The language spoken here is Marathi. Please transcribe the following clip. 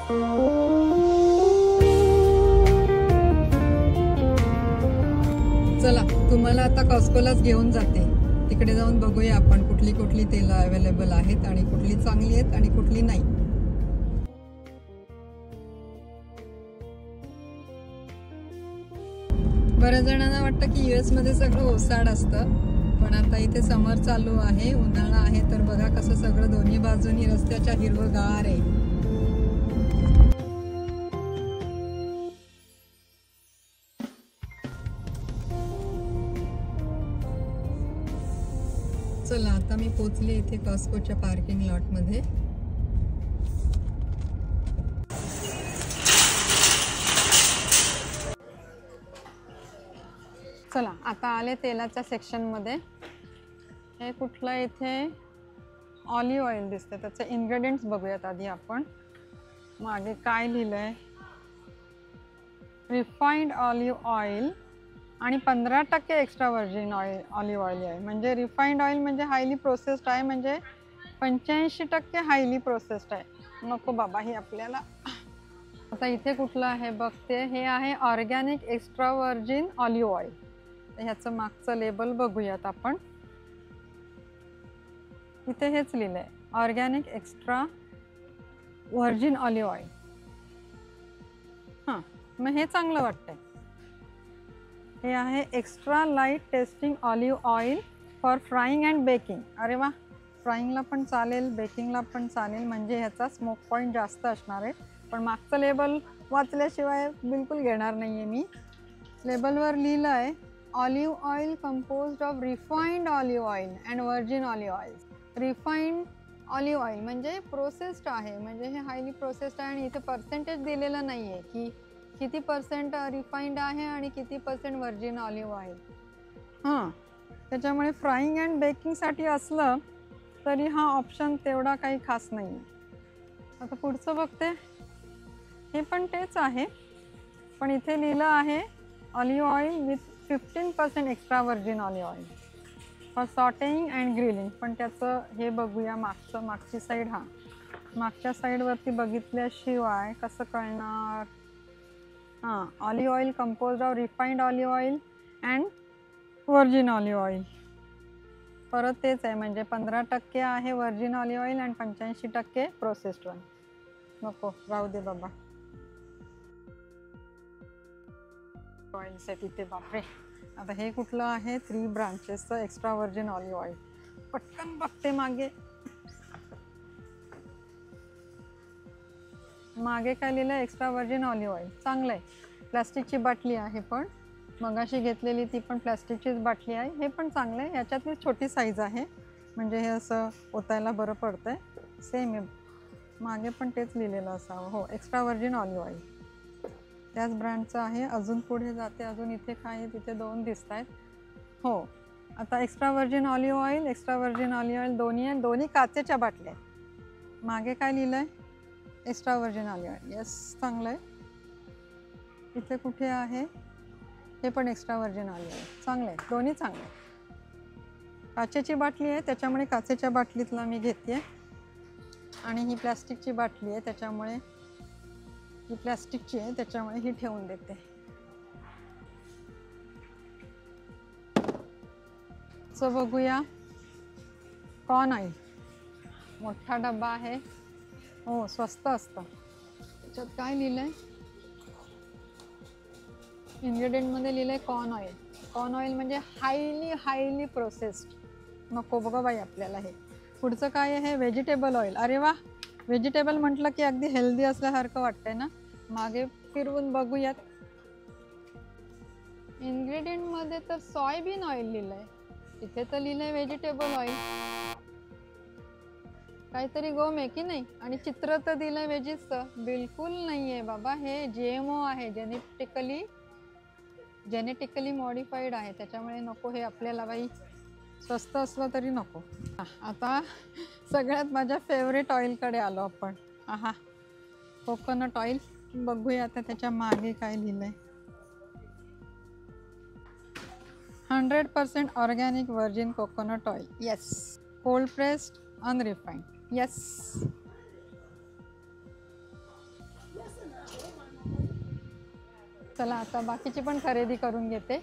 चला तुम्हाला आता कॉस्कोलाच घेऊन जाते. तिकडे जाऊन बघूया आपण कुठली कुठली तेलं अवेलेबल आहेत आणि कुठली चांगली आहेत आणि कुठली नाही. बऱ्याच जणांना वाटतं की US मध्ये सगळं ओसाड असतं, पण आता इथे समर चालू आहे, उन्हाळा आहे, तर बघा कसं सगळं दोन्ही बाजूनी रस्त्याच्या हिरवंगार आहे. चला आता मी पोचले इथे कॉस्कोच्या पार्किंग लॉट मध्ये. चला आता आले तेलाच्या सेक्शन मध्ये. हे कुठलं इथे ऑलिव्ह ऑइल दिसते, त्याचे इन्ग्रेडियंट्स बघूयात आधी आपण. मागे काय लिहिलंय, रिफाइंड ऑलिव्ह ऑइल आणि 15% extra virgin oil olive oil आहे. म्हणजे रिफाइंड ऑइल म्हणजे हायली प्रोसेस्ड आहे, म्हणजे 85% हायली प्रोसेस्ड आहे. नको बाबा ही आपल्याला. आता इथे कुठलं आहे बघते, हे आहे organic extra virgin olive oil. ह्याचं मागचं लेबल बघूयात आपण. इथे हेच लिहिलंय organic extra virgin olive oil. हां, मग हे चांगलं वाटतंय. हे आहे extra light testing olive oil for frying and baking. अरे वा, फ्राईंगला पण चालेल, बेकिंगला पण चालेल, म्हणजे ह्याचा स्मोक पॉईंट जास्त असणार आहे. पण मागचं लेबल वाचल्याशिवाय बिलकुल घेणार नाही आहे मी. लेबलवर लिहिलं आहे olive oil composed of refined olive oil and virgin olive oil. Refined olive oil म्हणजे प्रोसेस्ड आहे, म्हणजे हे हायली प्रोसेस्ड आहे. आणि इथे पर्सेंटेज दिलेलं नाही आहे की किती % रिफाइंड आहे आणि किती % व्हर्जिन ऑलिव्ह ऑइल. हां, त्याच्यामुळे फ्राईंग अँड बेकिंगसाठी असलं तरी हा ऑप्शन तेवढा काही खास नाही आहे. आता पुढचं बघते, हे पण तेच आहे, पण इथे लिहिलं आहे olive oil with 15% extra virgin olive oil for sauteing and grilling. पण त्याचं हे बघूया मागची साईड. हां, मागच्या साईडवरती बघितल्याशिवाय कसं कळणार. हां, olive oil composed of refined olive oil and virgin olive oil. परत तेच आहे, म्हणजे 15% आहे व्हर्जिन ऑलिव्ह ऑइल आणि 85% प्रोसेस्ड वन. नको, राहू दे बाबा. ऑइल्स आहे तिथे, बापरे. आता हे कुठलं आहे, 3 ब्रांचेसचं एक्स्ट्रा व्हर्जिन ऑलिव्ह ऑइल. पटकन बघते मागे. मागे काय लिहिलं, एक्स्ट्रा व्हर्जिन ऑलिव्ह ऑइल. चांगलं आहे. प्लास्टिकची बाटली आहे, पण मगाशी घेतलेली ती पण प्लास्टिकचीच बाटली आहे. हे पण चांगलं आहे. याच्यातली छोटी साईज आहे, म्हणजे हे असं ओतायला बरं पडतंय. सेम आहे, मागे पण तेच लिहिलेलं असावं. हो, एक्स्ट्रा व्हर्जिन ऑलिव्ह ऑइल त्याच ब्रँडचं आहे. अजून पुढे जाते, अजून इथे काय आहे, तिथे 2 दिसत आहेत. हो, आता extra virgin olive oil, extra virgin olive oil दोन्ही आहे. दोन्ही काचेच्या बाटल्या आहेत. मागे काय लिहिलं आहे, extra virgin olive oil. Yes, चांगलं आहे. इथे कुठे आहे, हे पण एक्स्ट्रा व्हर्जिन ऑलिव्ह ऑइल. चांगलं आहे, दोन्ही चांगले आहे. काचेची बाटली आहे, त्याच्यामुळे काचेच्या बाटलीतला मी घेते. आणि ही प्लॅस्टिकची बाटली आहे, त्याच्यामुळे ही प्लॅस्टिकची आहे, त्याच्यामुळे ही ठेवून देते. सो बघूया, कॉर्न ऑइल. मोठा डब्बा आहे. हो, स्वस्त असतं. त्याच्यात काय लिहिलंय, इन्ग्रेडियंटमध्ये लिहिलंय कॉर्न ऑइल. कॉर्न ऑइल म्हणजे हायली प्रोसेस्ड. नको बघा बाई आपल्याला हे. पुढचं काय आहे, व्हेजिटेबल ऑइल. अरे वा, व्हेजिटेबल म्हटलं की अगदी हेल्दी असल्यासारखं वाटतंय ना. मागे फिरवून बघूयात. इन्ग्रेडियंटमध्ये तर सोयाबीन ऑइल लिहिलंय, इथे तर लिहिलंय व्हेजिटेबल ऑइल. काहीतरी गोम आहे की नाही. आणि चित्र तर दिलंय व्हेजीचं, बिलकुल नाही आहे बाबा. हे GMO आहे, जेनेटिकली मॉडिफाईड आहे, त्याच्यामुळे नको हे आपल्याला बाई. स्वस्त असलं तरी नको. आता सगळ्यात माझ्या फेवरेट ऑइलकडे आलो आपण. आहा, कोकोनट ऑइल. बघूया आता त्याच्या मागे काय लिहिलंय. 100% organic virgin coconut oil. Yes, cold pressed unrefined. Yes, चला आता बाकीची पण खरेदी करून घेते.